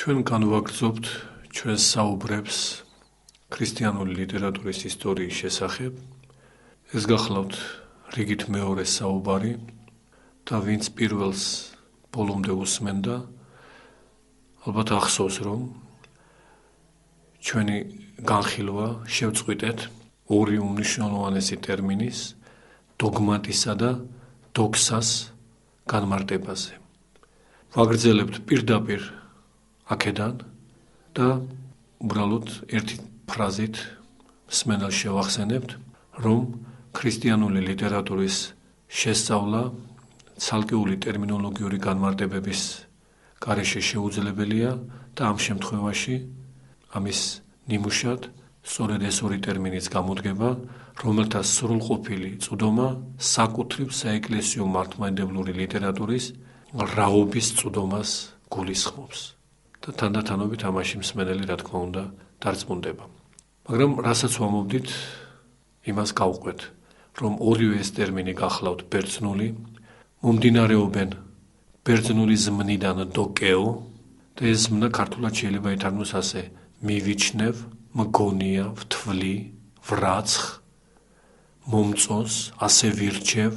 ჩვენ განვაგრძობთ ჩვენს საუბრებს ქრისტიანული ლიტერატურის ისტორიის შესახებ. ეს გახლავთ რიგით მეორე საუბარი და ვინც პირველს ბოლომდე უსმენდა, ალბათ ახსოვს, რომ ჩვენი განხილვა შევწყვიტეთ ორი უმნიშვნელოვანესი ტერმინის, დოგმატისა და დოქსას განმარტებაზე. ვაგრძელებთ პირდაპირ აქედან და უბრალოდ ერთი ფრაზით მსმენელს შევახსენებთ, რომ ქრისტიანული ლიტერატურის შესწავლა ცალკეული ტერმინოლოგიური განმარტებების გარეშე შეუძლებელია და ამ შემთხვევაში ამის ნიმუშად სწორედ ეს ორი ტერმინიც გამოდგება, რომელთა სრულყოფილი წვდომა საკუთრივ საეკლესიო მართლმადიდებლური ლიტერატურის რაობის წვდომას გულისხმობს და თანდათანობით ამაში მსმენელი, რა თქმა უნდა, დარწმუნდება. მაგრამ რასაც ვამოვდით, იმას გავყვეთ, რომ ორივე ეს ტერმინი გახლავთ ბერძნული, მომდინარეობენ ბერძნული ზმნიდან დოკეო და ეს ზმნა ქართულად შეიძლება ითარგმნოს ასე: მივიჩნევ, მგონია, ვთვლი, ვრაცხ, მომწონს, ასე ვირჩევ,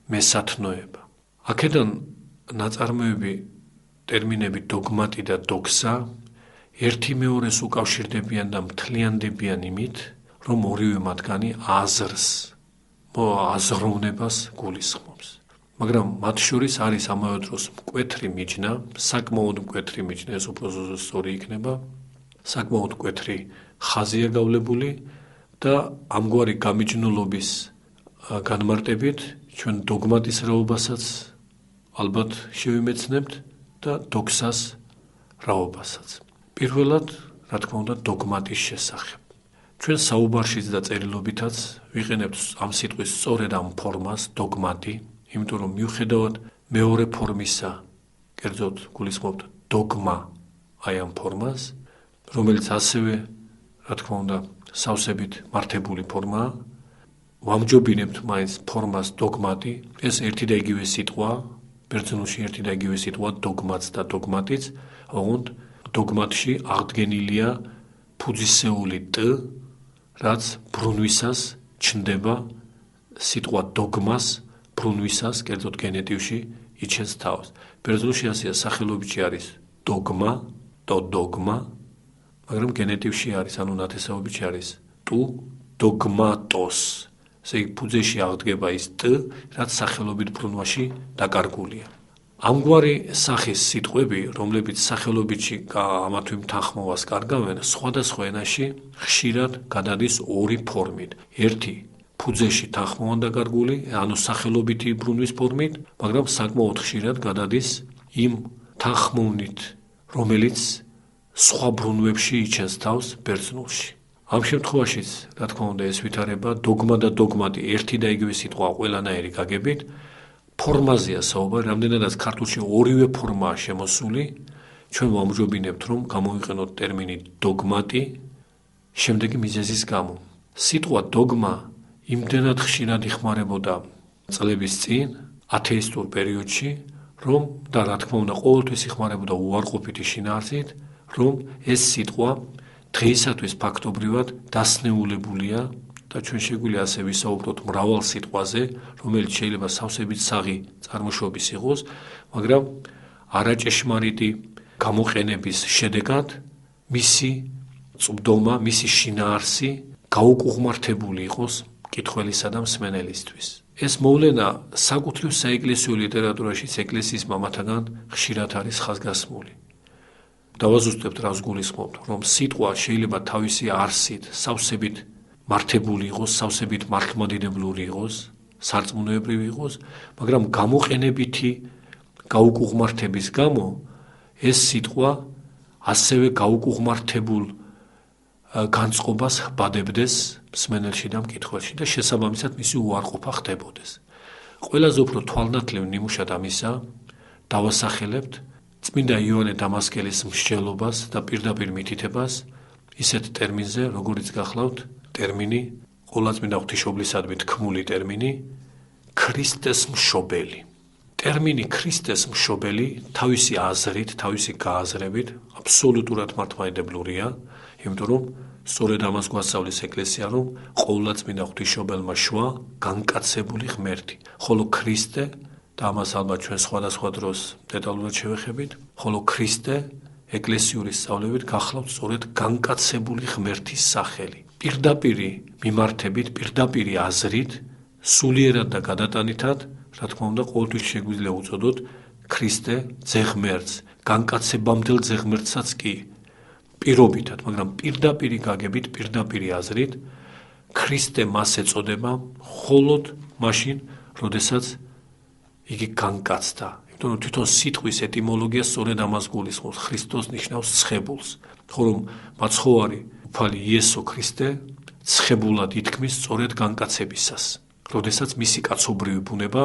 მესათნოება. აქედან ნაწარმოები ტერმინები დოგმატი და დოქსა ერთი მეორეს უკავშირდებიან და მთლიანდებიან იმით, რომ ორივე მათგანი აზრს, აზროვნებას გულისხმობს. მაგრამ მათ შორის არის ამავე დროს მკვეთრი მიჯნა, საკმაოდ მკვეთრი მიჯნა, ეს უფრო სწორი იქნება, საკმაოდ მკვეთრი ხაზია გავლებული და ამგვარი გამიჯნულობის განმარტებით ჩვენ დოგმატის რაობასაც ალბათ შევიმეცნებთ და დოქსას რაობასაც. პირველად, რა თქმა უნდა, დოგმატის შესახებ. ჩვენ საუბარშიც და წერილობითაც ვიყენებთ ამ სიტყვის სწორედ ამ ფორმას, დოგმატი, იმიტომ რომ მიუხედავად მეორე ფორმისა, კერძოდ გულისხმობთ დოგმა აი ამ ფორმას, რომელიც ასევე, რა თქმა უნდა, სავსებით მართებული ფორმაა, ვამჯობინებთ მაინც ფორმას დოგმატი, ეს ერთი და იგივე სიტყვაა, ბერძნულში ერთი და იგივე სიტყვა დოგმაც და დოგმატიც, ოღონდ დოგმატში აღდგენილია ფუძისეული ტ, რაც ბრუნვისას ჩნდება სიტყვა დოგმას, ბრუნვისას, კერძოდ გენეტივში იჩენს თავს. ბერძნულში ასეა, სახელობითში არის დოგმა, დოგმა, მაგრამ გენეტივში არის, ანუ ნათესაობითში არის ტუ დოგმატოს. ესე იგი, ფუძეში აღდგება ის ტ, რაც სახელობით ბრუნვაში დაკარგულია. ამგვარი სახის სიტყვები, რომლებიც სახელობითში ამათვე თანხმოვას კარგავენ, სხვადასხვა ენაში ხშირად გადადის ორი ფორმით. ერთი ფუძეში თანხმოვან დაკარგული, ანუ სახელობითი ბრუნვის ფორმით, მაგრამ საკმაოდ ხშირად გადადის იმ თანხმოვნით, რომელიც სხვა ბრუნვებში იჩენს თავს ბერძნულში. ამ შემთხვევაშიც, რა თქმა უნდა, ეს ვითარება დოგმა და დოგმატი ერთი და იგივე სიტყვა ყველანაირი გაგებით, ფორმაზეა საუბარი, რამდენადაც ქართულში ორივე ფორმაა შემოსული, ჩვენ ვამჯობინებთ, რომ გამოვიყენოთ ტერმინი დოგმატი შემდეგი მიზეზის გამო. სიტყვა დოგმა იმდენად ხშირად იხმარებოდა წლების წინ, ათეისტურ პერიოდში, რომ და რა თქმა უნდა, ყოველთვის იხმარებოდა უარყოფითი შინაარსით, რომ ეს სიტყვა დღეისათვის ფაქტობრივად დასნეულებულია და ჩვენ შეგვიძლია ასე ვისაუბროთ მრავალ სიტყვაზე, რომელიც შეიძლება სავსებით საღი წარმოშობის იყოს, მაგრამ არაჭეშმარიტი გამოყენების შედეგად მისი წვდომა, მისი შინაარსი გაუკუღმართებული იყოს მკითხველისა და მსმენელისთვის. ეს მოვლენა საკუთრივ საეკლესიო ლიტერატურაშიც ეკლესიის მამათაგან ხშირად არის ხაზგასმული. დავაზუსტებთ, რას გულისხმობთ, რომ სიტყვა შეიძლება თავისი არსით სავსებით მართებული იყოს, სავსებით მართლმადიდებლური იყოს, სარწმუნოებრივი იყოს, მაგრამ გამოყენებითი გაუკუღმართების გამო ეს სიტყვა ასევე გაუკუღმართებულ განწყობას ხბადებდეს მსმენელში და მკითხველში და შესაბამისად მისი უარყოფა ხდებოდეს. ყველაზე უფრო თვალნათლივ ნიმუშად ამისა დავასახელებთ წმინდა იოანე დამასკელის მსჯელობას და პირდაპირ მითითებას ისეთ ტერმინზე, როგორიც გახლავთ ტერმინი, ყოვლადწმინდა ღვთისმშობლისადმი თქმული ტერმინი, ქრისტეს მშობელი. ტერმინი ქრისტეს მშობელი თავისი აზრით, თავისი გააზრებით აბსოლუტურად მართლმადიდებლურია, იმიტომ რომ სწორედ ამას გვასწავლის ეკლესია, რომ ყოვლადწმინდა ღვთისმშობელმა შვა განკაცებული ღმერთი, ხოლო ქრისტე და ამას ალბათ ჩვენ სხვადასხვა დროს დეტალურად შევეხებით, ხოლო ქრისტე ეკლესიური სწავლებით გახლავთ სწორედ განკაცებული ღმერთის სახელი. პირდაპირი მიმართებით, პირდაპირი აზრით, სულიერად და გადატანითად, რა თქმა უნდა, ყოველთვის შეგვიძლია უწოდოთ ქრისტე ძეღმერთს, განკაცებამდელ ძეღმერთსაც კი პირობითად, მაგრამ პირდაპირი გაგებით, პირდაპირი აზრით, ქრისტე მას ეწოდება მხოლოდ მაშინ, როდესაც იგი განკაცდა. იმიტომ რომ თვითონ სიტყვის ეტიმოლოგია სწორედ ამას გულისხმობს, ქრისტოს ნიშნავს ცხებულს, ხოლო მაცხოვარი უფალი იესო ქრისტე ცხებულად ითქმის სწორედ განკაცებისას, როდესაც მისი კაცობრივი ბუნება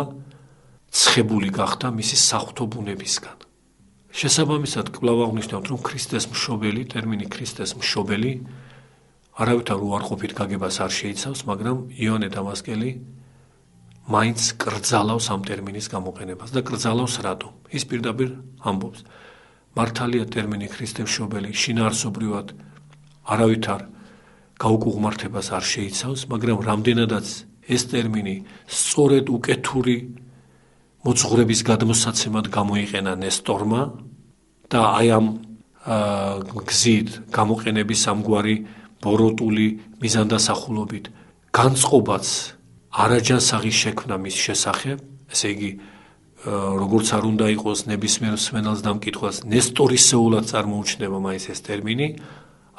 ცხებული გახდა მისი საღვთო ბუნებისგან. შესაბამისად, კვლავ აღნიშნავთ, რომ ქრისტეს მშობელი, ტერმინი ქრისტეს მშობელი არავითარ უარყოფით გაგებას არ შეიცავს, მაგრამ იოანე დამასკელი მაინც კრძალავს ამ ტერმინის გამოყენებას და კრძალავს რატო? ის პირდაპირ ამბობს, მართალია ტერმინი ქრისტე მშობელი შინაარსობრივად არავითარ გაუკუღმართებას არ შეიცავს, მაგრამ რამდენადაც ეს ტერმინი სწორედ უკეთური მოძღვრების გადმოსაცემად გამოიყენა ნესტორმა და აი ამ გზით გამოყენების ამგვარი ბოროტული მიზანდასახულობით განწყობაც არაჯანსაღი შექმნა მის შესახებ, ესე იგი, როგორც არ უნდა იყოს ნებისმიერ მსმენელს დამკითხვას, ნესტორისეულად წარმოუჩნდება მაინც ეს ტერმინი,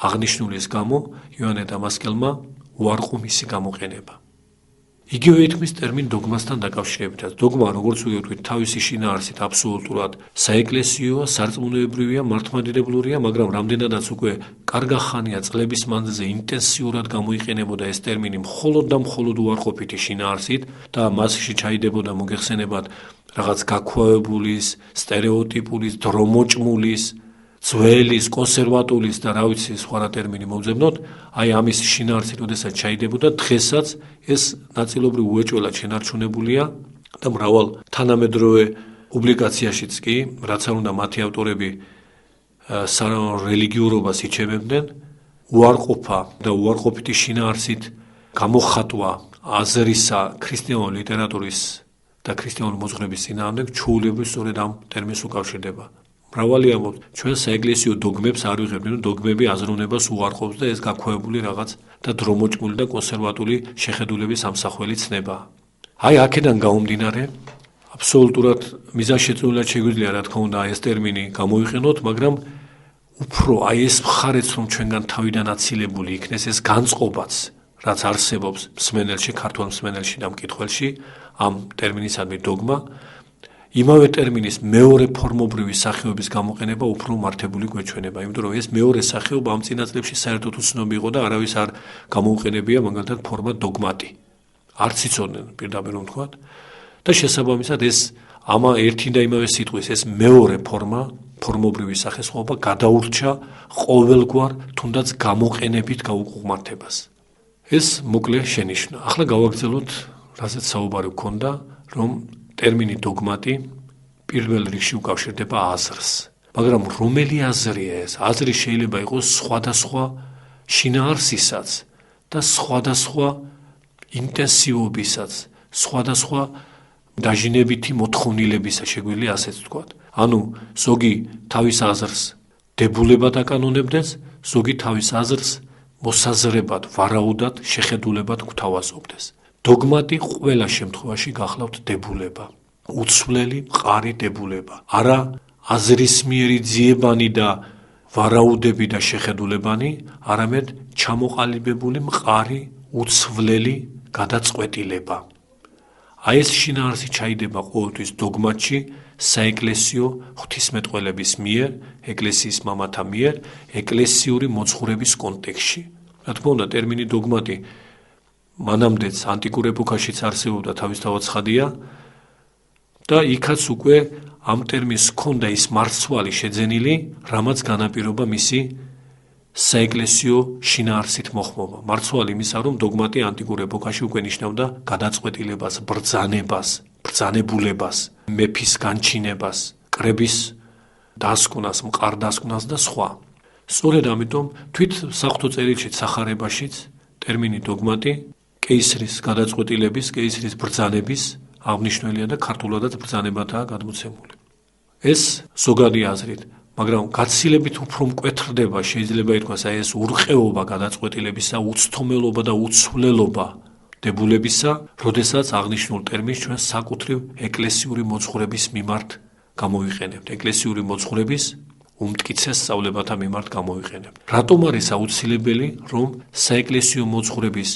აღნიშნულის გამო იოანე დამასკელმა უარყო მისი გამოყენება. იგივე ითქმის ტერმინ დოგმასთან დაკავშირებითაც. დოგმა, როგორც ვიგებთ, თავისი შინაარსით აბსოლუტურად საეკლესიოა, სარწმუნოებრივია, მართლმადიდებლურია, მაგრამ რამდენადაც უკვე კარგახანია წლების მანძილზე ინტენსიურად გამოიყენებოდა ეს ტერმინი მხოლოდ და მხოლოდ უარყოფითი შინაარსით და მასში ჩაიდებოდა მოგეხსენებათ რაღაც გაქვავებულის, სტერეოტიპულის, დრომოჭმულის, ძველის, კონსერვატულის და რა ვიცი სხვა რა ტერმინი მოვძებნოთ, აი ამის შინაარსით როდესაც ჩაიდებოდა, დღესაც ეს ნაწილობრივ უეჭველად შენარჩუნებულია და მრავალ თანამედროვე პუბლიკაციაშიც კი, რაც არ უნდა მათი ავტორები რელიგიურობას იჩემებდნენ, უარყოფა და უარყოფითი შინაარსით გამოხატვა აზრისა ქრისტიანული ლიტერატურის და ქრისტიანული მოძღვრების წინააღმდეგ ჩვეულებრივ სწორედ ამ ტერმინს უკავშირდება. მრავალი ამბობს, ჩვენ საეკლესიო დოგმებს არ ვიღებთ, დოგმები აზროვნებას უარყოფს და ეს გაქვავებული რაღაც და დრომოჭმული და კონსერვატული შეხედულების ამსახველი ცნება. აი აქედან გამომდინარე, აბსოლუტურად მიზანშეწონილად შეგვიძლია რა თქმა უნდა ეს ტერმინი გამოიყენოთ, მაგრამ უფრო აი ეს მხარეც რომ ჩვენგან თავიდან აცილებული იქნეს, ეს განწყობაც, რაც არსებობს მსმენელში, ქართულ მსმენელში და მკითხველში, ამ ტერმინისადმი დოგმა, იმავე ტერმინის მეორე ფორმობრივი სახეობის გამოყენება უფრო მართებული გვეჩვენება, იმიტომ რომ ეს მეორე სახეობა ამ წინაწლებში საერთოდ უცნობი იყო და არავის არ გამოუყენებია მაგალითად ფორმა დოგმატი. არც იცოდნენ პირდაპირ რომ ვთქვათ და შესაბამისად ეს ამა ერთი და იმავე სიტყვის ეს მეორე ფორმა, ფორმობრივი სახესხვაობა გადაურჩა ყოველგვარ თუნდაც გამოყენებით გაუკუღმართებას. ეს მოკლე შენიშვნა. ახლა გავაგრძელოთ, რაზეც საუბარი გვქონდა, რომ ტერმინი დოგმატი პირველ რიგში უკავშირდება აზრს. მაგრამ რომელი აზრია ეს? აზრი შეიძლება იყოს სხვადასხვა შინაარსისაც და სხვადასხვა ინტენსივობისაც, სხვადასხვა დაჟინებითი მოთხოვნილებისა, შეგვიძლია ასეც ვთქვათ. ანუ ზოგი თავის აზრს დებულებად აკანონებდეს, ზოგი თავის აზრს მოსაზრებად, ვარაუდად, შეხედულებად გვთავაზობდეს. დოგმატი ყველა შემთხვევაში გახლავთ დებულება, უცვლელი მყარი დებულება, არა აზრისმიერი ძიებანი და ვარაუდები და შეხედულებანი, არამედ ჩამოყალიბებული მყარი, უცვლელი გადაწყვეტილება. აი ეს შინაარსი ჩაიდება ყოველთვის დოგმატში, საეკლესიო ღვთისმეტყველების მიერ, ეკლესიის მამათა მიერ, ეკლესიური მოძღვრების კონტექსტში. რა თქმა უნდა, ტერმინი დოგმატი მანამდეც ანტიკურ ეპოქაშიც არსებობდა თავისთავად ცხადია და იქაც უკვე ამ ტერმინს ჰქონდა ის მარცვალი შეძენილი, რამაც განაპირობა მისი საეკლესიო შინაარსით მოხმობა. მარცვალი იმისა, რომ დოგმატი ანტიკურ ეპოქაში უკვე ნიშნავდა გადაწყვეტილებას, ბრძანებას, ბრძანებულებას, მეფის განჩინებას, კრების დასკვნას, მყარდასკვნას და სხვა. სწორედ ამიტომ თვით საღვთო წერილშიც სახარებაშიც ტერმინი დოგმატი კეისრის გადაწყვეტილების, კეისრის ბრძანების აღნიშნულია და ქართულადაც ბრძანებადაა გადმოცემული. ეს ზოგადი აზრით, მაგრამ გაცილებით უფრო მკვეთრდება, შეიძლება ითქვას, ეს ურყეობა გადაწყვეტილებისა, უცდომელობა და უცვლელობა დებულებისა, როდესაც აღნიშნულ ტერმინს ჩვენ საკუთრივ ეკლესიური მოძღვრების მიმართ გამოვიყენებთ. ეკლესიური მოძღვრების უმტკიცეს სწავლებათა მიმართ გამოვიყენებთ. რატომ არის აუცილებელი, რომ საეკლესიო მოძღვრების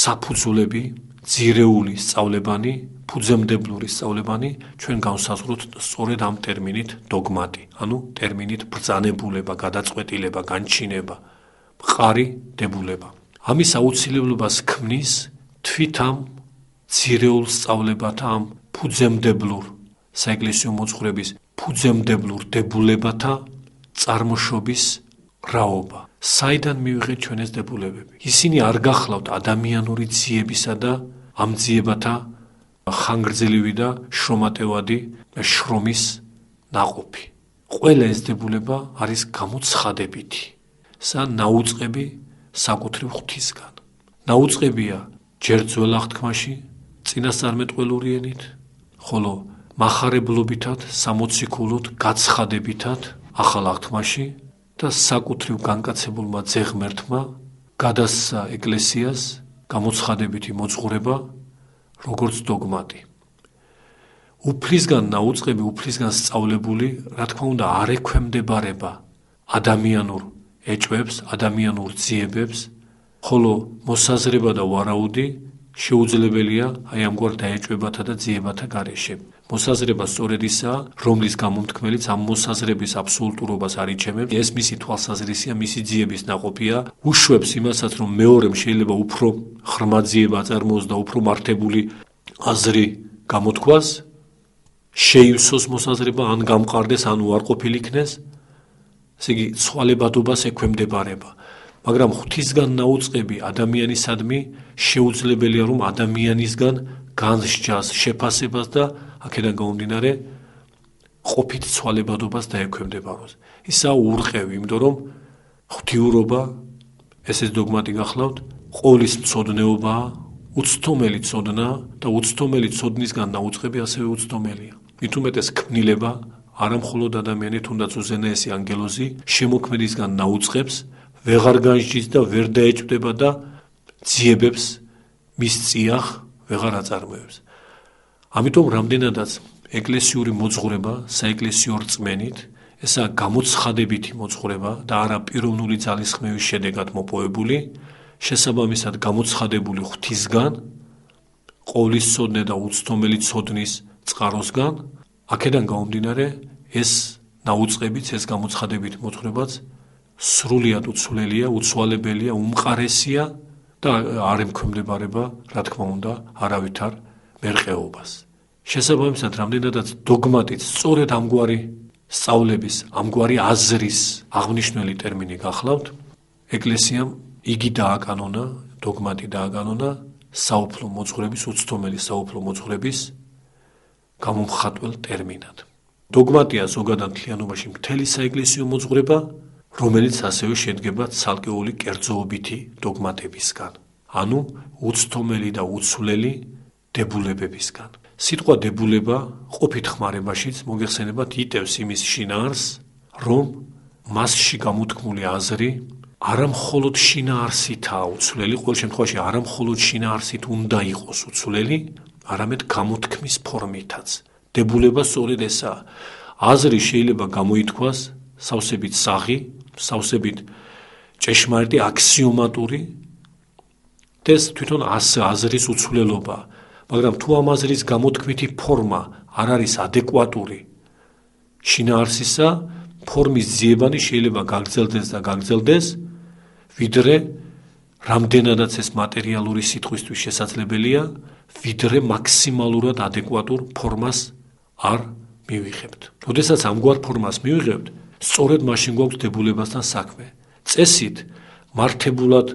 საფუძვლები, ძირეული სწავლებანი, ფუძემდებლური სწავლებანი ჩვენ განსაზღვროთ სწორედ ამ ტერმინით დოგმატი, ანუ ტერმინით ბრძანებულება, გადაწყვეტილება, განჩინება, მყარი დებულება. ამის აუცილებლობას ქმნის თვით ამ ძირეულ სწავლებათა, ამ ფუძემდებლურ საეკლესიო მოძღვრების ფუძემდებლურ დებულებათა წარმოშობის რაობა. საიდან მივიღეთ ჩვენ ეს დებულებები? ისინი არ გახლავთ ადამიანური ძიებისა და ამ ძიებათა ხანგრძლივი და შრომატევადი შრომის ნაყოფი. ყველა ეს დებულება არის გამოცხადებითი, ნაუწყები საკუთრივ ღვთისგან. ნაუწყებია ჯერ ძველ აღთქმაში წინასწარმეტყველური ენით, ხოლო მახარებლობითად, სამოციქულოდ, გაცხადებითად ახალ აღთქმაში და საკუთრივ განკაცებულმა ძეღმერთმა გადასცა ეკლესიას გამოცხადებითი მოძღვრება, როგორც დოგმატი. უფლისგან ნაუწყები, უფლისგან სწავლებული, რა თქმა უნდა, არ ექვემდებარება ადამიანურ ეჭვებს, ადამიანურ ძიებებს, ხოლო მოსაზრება და ვარაუდი შეუძლებელია აი ამგვარ დაეჭვებათა და ძიებათა გარეშე. მოსაზრება სწორედ ისაა, რომლის გამომთქმელიც ამ მოსაზრების აბსოლუტურობას არ იჩემებს, ეს მისი თვალსაზრისია, მისი ძიების ნაყოფია, უშვებს იმასაც, რომ მეორემ შეიძლება უფრო ღრმა ძიება აწარმოოს და უფრო მართებული აზრი გამოთქვას, შეივსოს მოსაზრება, ან გამყარდეს, ან უარყოფილი იქნეს, ესე იგი ცვალებადობას ექვემდებარება. მაგრამ ღვთისგან ნაუწყები ადამიანისადმი შეუძლებელია, რომ ადამიანისგან განსჯას, შეფასებას და აქედან გამომდინარე ყოფით ცვალებადობას დაექვემდებაროს. ისაა ურყევი, იმიტომ რომ ღვთიურობა, ესეც დოგმატი გახლავთ, ყოვლის მცოდნეობაა, უცდომელი ცოდნა და უცდომელი ცოდნისგან ნაუწყები ასევე უცდომელია. მით უმეტეს ქმნილება, არა მხოლოდ ადამიანი, თუნდაც უზენაესი ანგელოზი, შემოქმედისგან ნაუწყებს ვეღარ განსჯის და ვერ დაეჭვდება და ძიებებს მის წიაღ ვეღარ აწარმოებს. ამიტომ რამდენადაც ეკლესიური მოძღვრება საეკლესიო რწმენით, ესაა გამოცხადებითი მოძღვრება და არა პიროვნული ძალისხმევის შედეგად მოპოვებული, შესაბამისად გამოცხადებული ღვთისგან, ყოვლისცოდნე და უცდომელი ცოდნის წყაროსგან, აქედან გამომდინარე ეს ნაუწყებიც, ეს გამოცხადებითი მოძღვრებაც სრულიად უცვლელია, უცვალებელია, უმყარესია და არ ემქვემდებარება, რა თქმა უნდა, არავითარ მერყეობას. შესაბამისად, რამდენადაც დოგმატიც სწორედ ამგვარი სწავლების, ამგვარი აზრის აღნიშნული ტერმინი გახლავთ, ეკლესიამ იგი დააკანონა, დოგმატი დააკანონა საუფლო მოძღვრების, უცდომელი საუფლო მოძღვრების გამომხატველ ტერმინად. დოგმატია ზოგადად მთლიანობაში მთელი საეკლესიო მოძღვრება, რომელიც ასევე შედგება ცალკეული კერძოობითი დოგმატებისგან, ანუ უცდომელი და უცვლელი დებულებებისგან. სიტყვა დებულება ყოფით ხმარებაშიც მოგეხსენებათ იტევს იმის შინაარსს, რომ მასში გამოთქმული აზრი არა მხოლოდ შინაარსითაა უცვლელი, ყოველ შემთხვევაში არა მხოლოდ შინაარსით უნდა იყოს უცვლელი, არამედ გამოთქმის ფორმითაც. დებულება სწორედ ესაა. აზრი შეიძლება გამოითქვას სავსებით საღი, სავსებით ჭეშმარიტი, აქსიომატური და ეს თვითონ აზრის უცვლელობა. მაგრამ თუ ამ აზრის გამოთქმითი ფორმა არ არის ადეკვატური შინაარსისა, ფორმის ძიებანი შეიძლება გაგრძელდეს და გაგრძელდეს, ვიდრე რამდენადაც ეს მატერიალური სიტყვისთვის შესაძლებელია, ვიდრე მაქსიმალურად ადეკვატურ ფორმას არ მივიღებთ. როდესაც ამგვარ ფორმას მივიღებთ, სწორედ მაშინ გვაქვს დებულებასთან საქმე. წესით მართებულად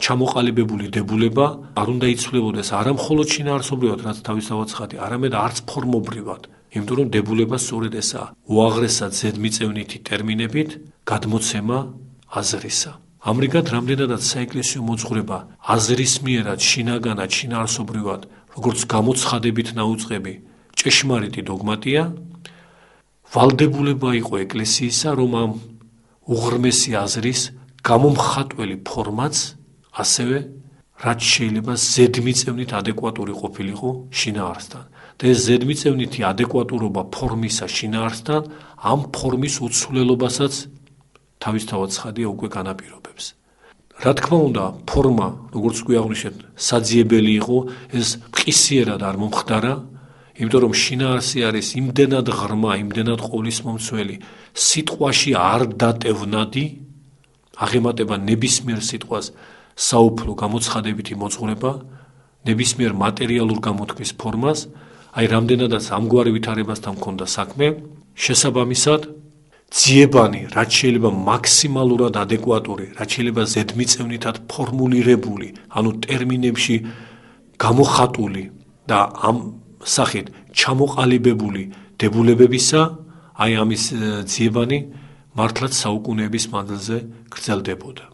ჩამოყალიბებული დებულება არ უნდა იცვლებოდეს არა მხოლოდ შინაარსობრივად, რაც თავისთავად ცხადი, არამედ არც ფორმობრივად. იმიტომ რომ დებულება სწორედ ესაა, უაღრესად ზედმიწევნითი ტერმინებით გადმოცემა აზრისა. ამრიგად, რამდენადაც საეკლესიო მოძღვრება აზრისმიერად, შინაგანად, შინაარსობრივად, როგორც გამოცხადებით ნაუწყები, ჭეშმარიტი დოგმატია, ვალდებულება იყო ეკლესიისა, რომ ამ უღრმესი აზრის გამომხატველი ფორმაც ასევე რაც შეიძლება ზედმიწევნით ადეკვატური ყოფილიყო შინაარსთან. და ეს ზედმიწევნითი ადეკვატურობა ფორმისა შინაარსთან ამ ფორმის უცვლელობასაც თავისთავად ცხადია უკვე განაპირობებს. რა თქმა უნდა, ფორმა, როგორც გვიაღვნიშნეთ, საძიებელი იყო, ეს მყისიერად არ მომხდარა, იმიტომ რომ შინაარსი არის იმდენად ღრმა, იმდენად ყოვლისმომცველი, სიტყვაში არ დატევნადი, აღემატება ნებისმიერ სიტყვას საუფლო გამოცხადებითი მოძღვრება, ნებისმიერ მატერიალურ გამოთქმის ფორმას, აი რამდენადაც ამგვარი ვითარებასთან მქონდა საქმე, შესაბამისად ძიებანი, რაც შეიძლება მაქსიმალურად ადეკვატური, რაც შეიძლება ზედმიწევნითად ფორმულირებული, ანუ ტერმინებში გამოხატული და ამ სახით ჩამოყალიბებული დებულებებისა, აი ამის ძიებანი მართლაც საუკუნეების მანძილზე გრძელდებოდა.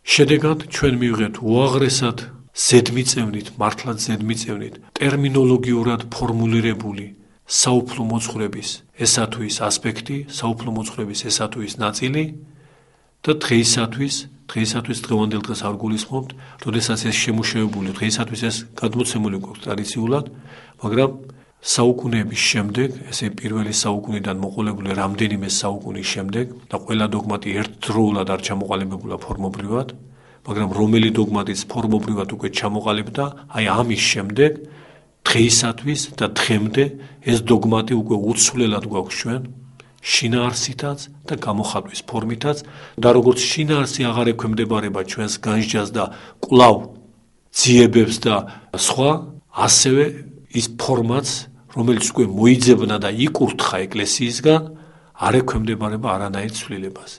შედეგად ჩვენ მივიღეთ უაღრესად ზედმიწევნით, მართლაც ზედმიწევნით, ტერმინოლოგიურად ფორმულირებული საუფლო მოძღვრების ესა თუ ის ასპექტი, საუფლო მოძღვრების ესა თუ ის ნაწილი და დღეისათვის დღევანდელ დღეს არ გულისხმობთ, როდესაც ეს შემუშავებული, დღეისათვის ეს გადმოცემული გვაქვს ტრადიციულად, მაგრამ საუკუნეების შემდეგ, ესე პირველი საუკუნიდან მოყოლებული რამდენიმე საუკუნის შემდეგ და ყველა დოგმატი ერთდროულად არ ჩამოყალიბებულა ფორმობრივად, მაგრამ რომელი დოგმატიც ფორმობრივად უკვე ჩამოყალიბდა, აი ამის შემდეგ დღეისათვის და დღემდე ეს დოგმატი უკვე უცვლელად გვაქვს ჩვენ შინაარსითაც და გამოხატვის ფორმითაც და როგორც შინაარსი აღარ ექვემდებარება ჩვენს განსჯას და კვლავ ძიებებს და სხვა, ასევე ის ფორმაც, რომელიც უკვე მოიძებნა და იკურთხა ეკლესიისგან, არ ექვემდებარება არანაირ ცვლილებას.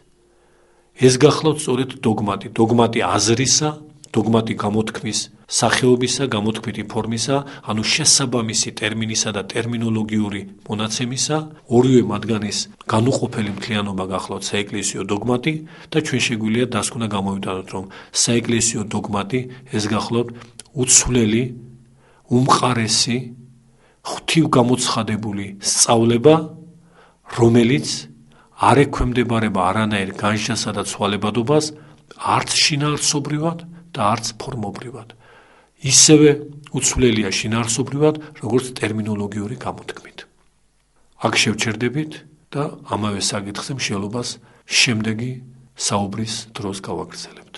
ეს გახლავთ სწორედ დოგმატი აზრისა, დოგმატი გამოთქმის სახეობისა, გამოთქმითი ფორმისა, ანუ შესაბამისი ტერმინისა და ტერმინოლოგიური მონაცემისა, ორივე მათგანის განუყოფელი მთლიანობა გახლავთ საეკლესიო დოგმატი და ჩვენ შეგვიძლია დასკვნა გამოვიტანოთ, რომ საეკლესიო დოგმატი ეს გახლავთ უცვლელი, უმყარესი, ღვთივგამოცხადებული სწავლება, რომელიც არ ექვემდებარება არანაირ განსჯასა და ცვალებადობას, არც შინაარსობრივად და არც ფორმობრივად. ისევე უცვლელია შინაარსობრივად, როგორც ტერმინოლოგიური გამოთქმით. აქ შევჩერდებით და ამავე საკითხზე მსჯელობას შემდეგი საუბრის დროს გავაგრძელებთ.